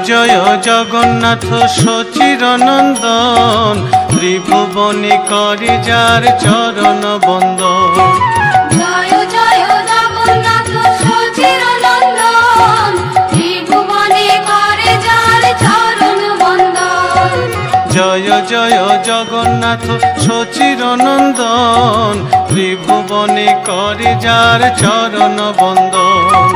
জয় জগন্নাথ সচিরনন্দন, ত্রিভুবনে করে যার চরণ বন্দন। জয় জয় জগন্নাথ সচিরনন্দন, ত্রিভুবনে করে যার চরণ বন্দন। জয় জয় জগন্নাথ সচিরনন্দন, ত্রিভুবনে করে যার চরণ বন্দন।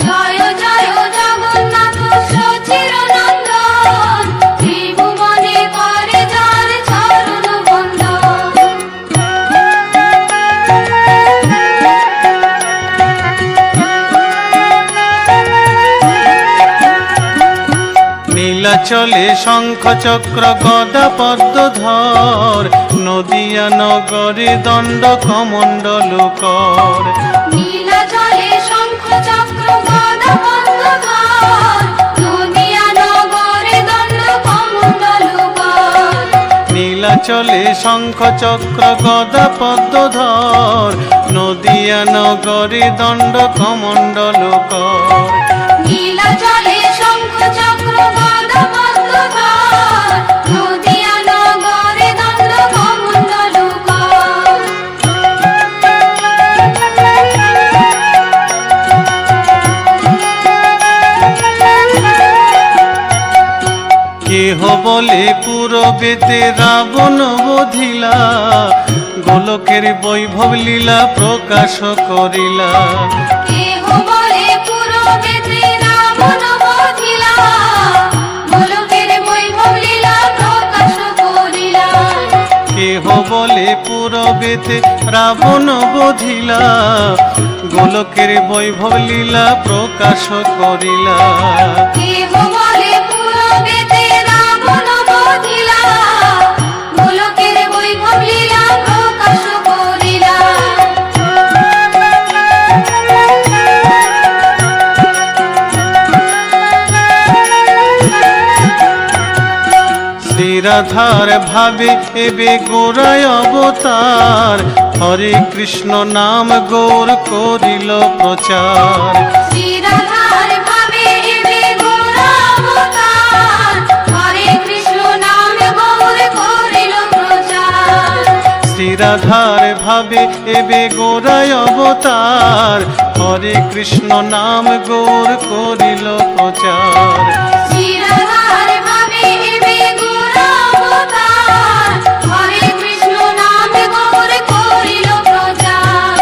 জয় জয় জগন্নাথ সচিরনন্দন, ত্রিভুবনে করে যার চরণ বন্দন। নীলাচলে শঙ্খ চক্র গদা পদ্মধর, নদিয়া নগরে দণ্ড কমণ্ডল কর। নীলাচলে শঙ্খ চক্র গদা পদ্মধর, নদিয়া নগরে দণ্ড কমণ্ডল কর। নীলাচলে শঙ্খ চক্র গদা পদ্মধর, নদিয়া নগরে দণ্ড কমণ্ডল কর। নীলাচলে শঙ্খ চক্র গদা পদ্মধর, নদিয়া নগরে দণ্ড কমণ্ডল কর। কেহ বলে পূরবেতে রাবণ বধিলা, গোলকের বৈভব লীলা প্রকাশ করিলা। কেহ বলে পূরবেতে রাবণ বধিলা, গোলকের বৈভব লীলা প্রকাশ করিলা। কেহ বলে পূরবেতে রাবণ বধিলা, গোলকের বৈভব লীলা প্রকাশ করিলা। কেহ বলে পূরবেতে রাবণ বধিলা, গোলকের বৈভব লীলা প্রকাশ করিলা। শ্রীরাধার ভাবে এবে গোরায় অবতার, হরে কৃষ্ণ নাম গৌর করিল প্রচার। শ্রীরাধার ভাবে এবে গোরা অবতার, হরে কৃষ্ণ নাম গৌর করিল প্রচার। শ্রীরাধার ভাবে এবে গোরায় অবতার, হরে কৃষ্ণ নাম গৌর করিল প্রচার। শ্রীরাধার ভাবে এবে গোরা অবতার, হরে কৃষ্ণ নাম গৌর করিল প্রচার।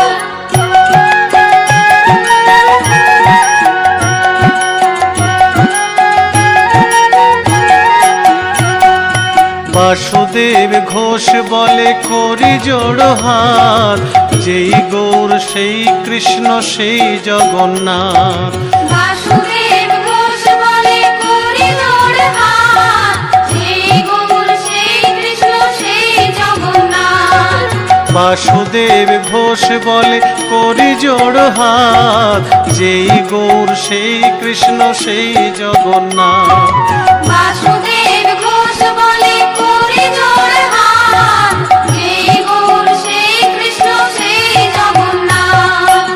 বাসুদেব ঘোষ বলে করি জোড় হাত, যেই গৌর সেই কৃষ্ণ সেই জগন্নাথ। বাসুদেব ঘোষ বলে করি জোড় হাত, সেই গৌর সেই কৃষ্ণ সেই জগন্নাথ। বাসুদেব ঘোষ বলে করি জোড় হাত, যেই গৌর সেই কৃষ্ণ সেই জগন্নাথ। বাসুদেব ঘোষ বলে করি জোড় হাত, সেই গৌর সেই কৃষ্ণ সেই জগন্নাথ।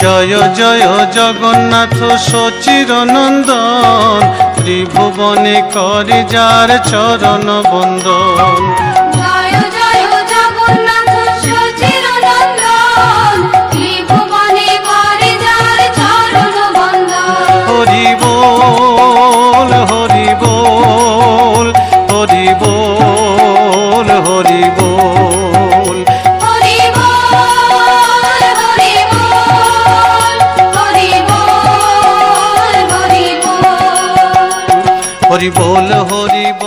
জয় জয় জগন্নাথ সচিরনন্দন, ত্রিভুবনে করে যার চরণ বন্দন। জয় জয় জগন্নাথ সচিরনন্দন, ত্রিভুবনে করে যার চরণ বন্দন। হরি বল হরি বল, হরি বল হরি বল। হরি বল হরি বল, হরি বল হরি বল। হরি বল হরি বল।